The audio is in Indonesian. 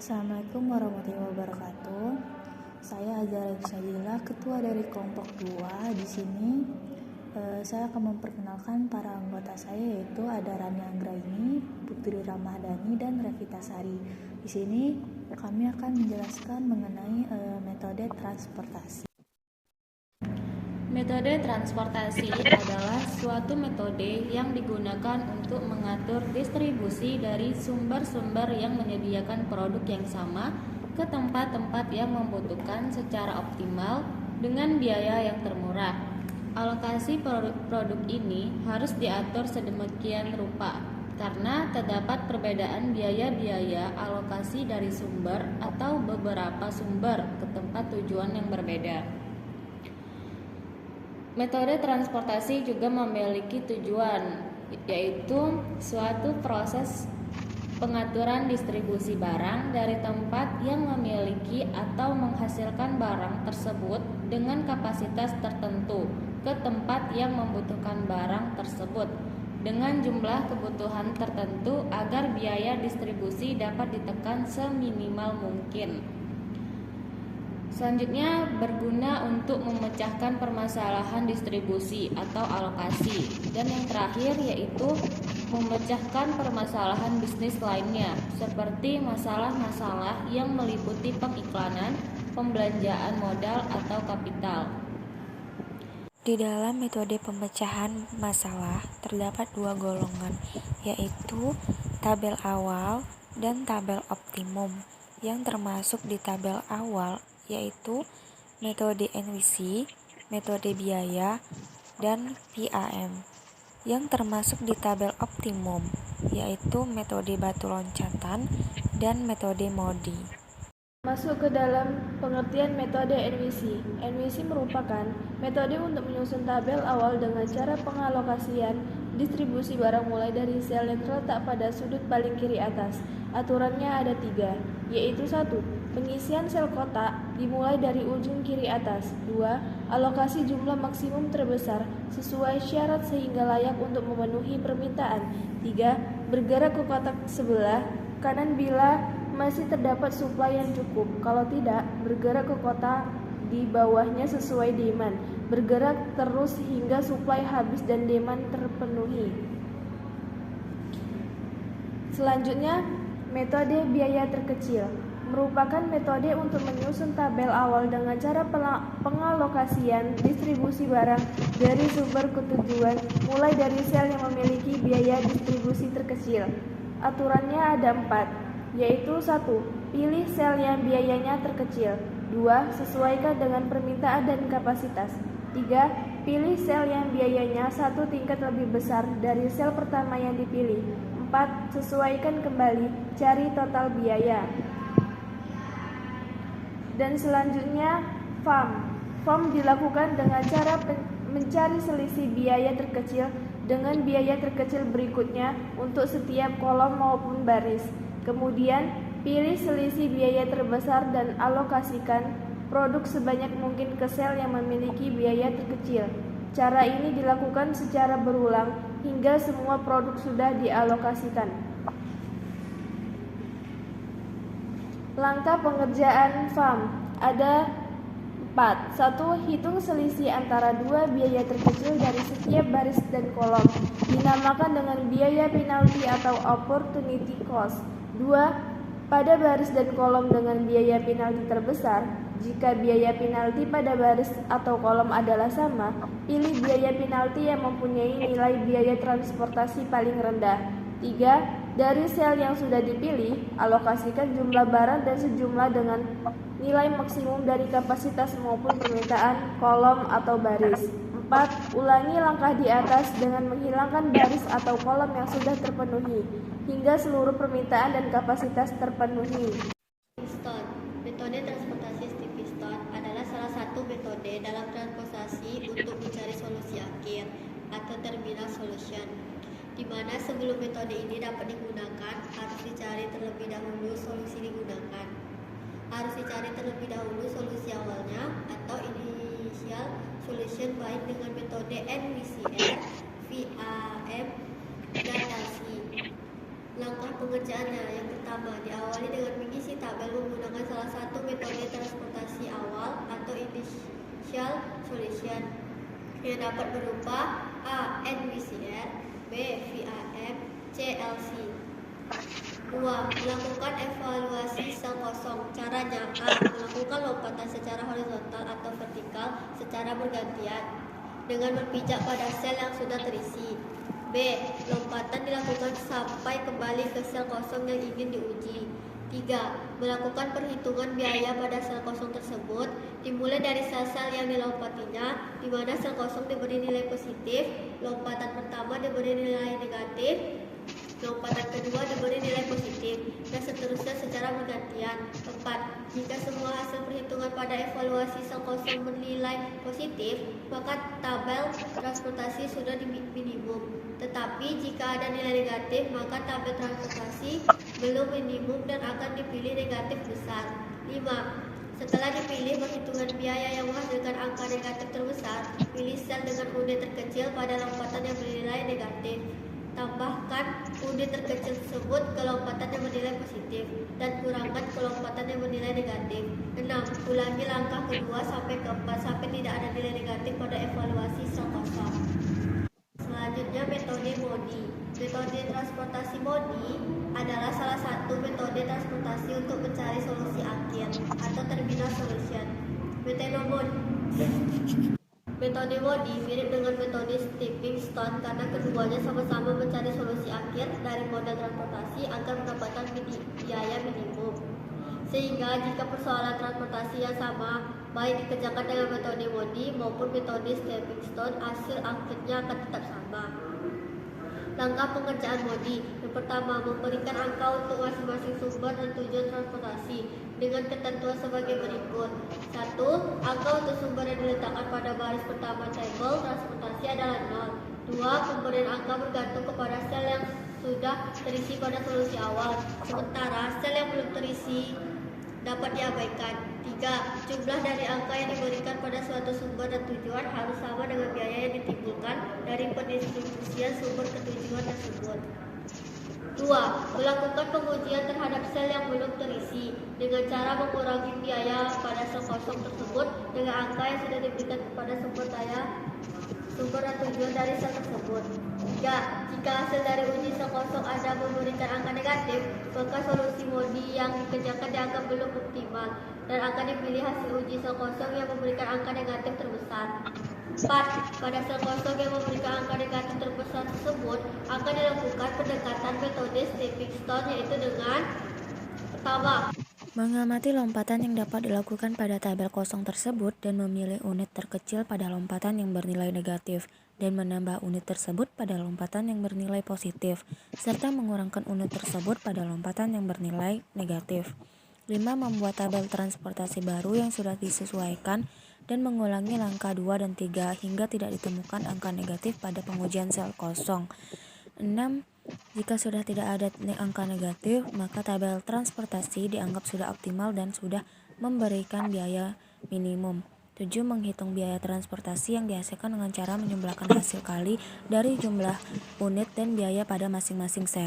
Assalamualaikum warahmatullahi wabarakatuh. Saya Azhara Sadila, ketua dari kelompok 2. Di sini saya akan memperkenalkan para anggota saya, yaitu ada Rani Anggraini, Putri Ramadhani, dan Revita Sari. Di sini kami akan menjelaskan mengenai metode transportasi. Metode transportasi adalah suatu metode yang digunakan untuk mengatur distribusi dari sumber-sumber yang menyediakan produk yang sama ke tempat-tempat yang membutuhkan secara optimal dengan biaya yang termurah. Alokasi produk ini harus diatur sedemikian rupa karena terdapat perbedaan biaya-biaya alokasi dari sumber atau beberapa sumber ke tempat tujuan yang berbeda. Metode transportasi juga memiliki tujuan, yaitu suatu proses pengaturan distribusi barang dari tempat yang memiliki atau menghasilkan barang tersebut dengan kapasitas tertentu ke tempat yang membutuhkan barang tersebut dengan jumlah kebutuhan tertentu agar biaya distribusi dapat ditekan seminimal mungkin. Selanjutnya berguna untuk memecahkan permasalahan distribusi atau alokasi. Dan yang terakhir yaitu memecahkan permasalahan bisnis lainnya seperti masalah-masalah yang meliputi pengiklanan, pembelanjaan modal atau kapital. Di dalam metode pemecahan masalah terdapat 2 golongan, yaitu tabel awal dan tabel optimum. Yang termasuk di tabel awal yaitu metode NWC, metode biaya, dan PAM. Yang termasuk di tabel optimum yaitu metode batu loncatan dan metode MODI. Masuk ke dalam pengertian metode NWC. NWC merupakan metode untuk menyusun tabel awal dengan cara pengalokasian distribusi barang mulai dari sel yang terletak pada sudut paling kiri atas. Aturannya ada 3, yaitu 1. Pengisian sel kotak dimulai dari ujung kiri atas. 2. Alokasi jumlah maksimum terbesar sesuai syarat sehingga layak untuk memenuhi permintaan. 3. Bergerak ke kotak sebelah kanan bila masih terdapat suplai yang cukup. Kalau tidak, bergerak ke kotak di bawahnya sesuai demand. Bergerak terus hingga suplai habis dan demand terpenuhi. Selanjutnya, metode biaya terkecil merupakan metode untuk menyusun tabel awal dengan cara pengalokasian distribusi barang dari sumber ke tujuan mulai dari sel yang memiliki biaya distribusi terkecil. Aturannya ada 4, yaitu 1. Pilih sel yang biayanya terkecil. 2. Sesuaikan dengan permintaan dan kapasitas. 3. Pilih sel yang biayanya 1 tingkat lebih besar dari sel pertama yang dipilih. 4. Sesuaikan kembali, cari total biaya. Dan selanjutnya FAM. FAM dilakukan dengan cara mencari selisih biaya terkecil dengan biaya terkecil berikutnya untuk setiap kolom maupun baris. Kemudian pilih selisih biaya terbesar dan alokasikan produk sebanyak mungkin ke sel yang memiliki biaya terkecil. Cara ini dilakukan secara berulang hingga semua produk sudah dialokasikan. Langkah pengerjaan FAM ada 4. 1. Hitung selisih antara 2 biaya terkecil dari setiap baris dan kolom. Dinamakan dengan biaya penalti atau opportunity cost. 2. Pada baris dan kolom dengan biaya penalti terbesar, jika biaya penalti pada baris atau kolom adalah sama, pilih biaya penalti yang mempunyai nilai biaya transportasi paling rendah. 3. Dari sel yang sudah dipilih, alokasikan jumlah barang dan sejumlah dengan nilai maksimum dari kapasitas maupun permintaan kolom atau baris. 4. Ulangi langkah di atas dengan menghilangkan baris atau kolom yang sudah terpenuhi hingga seluruh permintaan dan kapasitas terpenuhi. Piston. Metode transportasi steam piston adalah salah satu metode dalam transportasi untuk mencari solusi akhir atau terminal solution, di mana sebelum metode ini dapat digunakan harus dicari terlebih dahulu solusi digunakan. Harus dicari terlebih dahulu solusi awalnya atau initial solution baik dengan metode NWCR, VAM, dan DASI. Langkah pengerjaannya yang pertama diawali dengan mengisi tabel differential solution yang dapat berupa A. NVCR, B. VAM, C. LC. 2. Melakukan evaluasi sel kosong. Caranya A. Melakukan lompatan secara horizontal atau vertikal secara bergantian dengan berpijak pada sel yang sudah terisi. B. Lompatan dilakukan sampai kembali ke sel kosong yang ingin diuji. 3. Melakukan perhitungan biaya pada sel kosong tersebut dimulai dari sel-sel yang dilompatinya, di mana sel kosong diberi nilai positif, lompatan pertama diberi nilai negatif, lompatan kedua diberi nilai positif, dan seterusnya secara bergantian. 4. Jika semua hasil perhitungan pada evaluasi sel kosong bernilai positif, maka tabel transportasi sudah di minimum. Tetapi jika ada nilai negatif, maka tabel transportasi belum minimum dan akan dipilih negatif besar. 5. Setelah dipilih perhitungan biaya yang menghasilkan angka negatif terbesar, pilih sel dengan unit terkecil pada lompatan yang bernilai negatif. Tambahkan unit terkecil tersebut ke lompatan yang bernilai positif dan kurangkan ke lompatan yang bernilai negatif. 6. Ulangi langkah kedua sampai keempat sampai tidak ada nilai negatif pada evaluasi sel kosong. Selanjutnya, metode MODI. Metode transportasi MODI adalah salah satu metode transportasi untuk mencari solusi akhir atau terminal solution. Metode MODI mirip dengan metode stepping stone karena keduanya sama-sama mencari solusi akhir dari model transportasi agar mendapatkan biaya minimum. Sehingga jika persoalan transportasi yang sama baik dikerjakan dengan metode MODI maupun metode stepping stone, hasil akhirnya akan tetap sama. Langkah pengerjaan MODI. Yang pertama, memberikan angka untuk masing-masing sumber dan tujuan transportasi dengan ketentuan sebagai berikut. 1. Angka untuk sumber yang diletakkan pada baris pertama tabel transportasi adalah 0. 2. Pemberian angka bergantung kepada sel yang sudah terisi pada solusi awal, sementara sel yang belum terisi dapat diabaikan. 3. Jumlah dari angka yang diberikan pada suatu sumber dan tujuan harus sama dengan biaya yang ditimbulkan dari pendistribusian sumber ke tujuan tersebut. 2. Melakukan pengujian terhadap sel yang belum terisi dengan cara mengurangi biaya pada sel kosong tersebut dengan angka yang sudah diberikan kepada sumber dan tujuan dari sel tersebut. 3. Jika hasil dari uji sel kosong ada memberikan angka negatif, maka solusi MODI yang dikerjakan dianggap belum optimal dan akan dipilih hasil uji sel kosong yang memberikan angka negatif terbesar. 4. Pada sel kosong yang memberikan angka negatif terbesar tersebut akan dilakukan pendekatan metode stepping stone, yaitu dengan pertama, mengamati lompatan yang dapat dilakukan pada tabel kosong tersebut dan memilih unit terkecil pada lompatan yang bernilai negatif dan menambah unit tersebut pada lompatan yang bernilai positif, serta mengurangkan unit tersebut pada lompatan yang bernilai negatif. 5. Membuat tabel transportasi baru yang sudah disesuaikan dan mengulangi langkah 2 dan 3 hingga tidak ditemukan angka negatif pada pengujian sel kosong. 6. Jika sudah tidak ada angka negatif, maka tabel transportasi dianggap sudah optimal dan sudah memberikan biaya minimum. 7. Menghitung biaya transportasi yang dihasilkan dengan cara menjumlahkan hasil kali dari jumlah unit dan biaya pada masing-masing sel.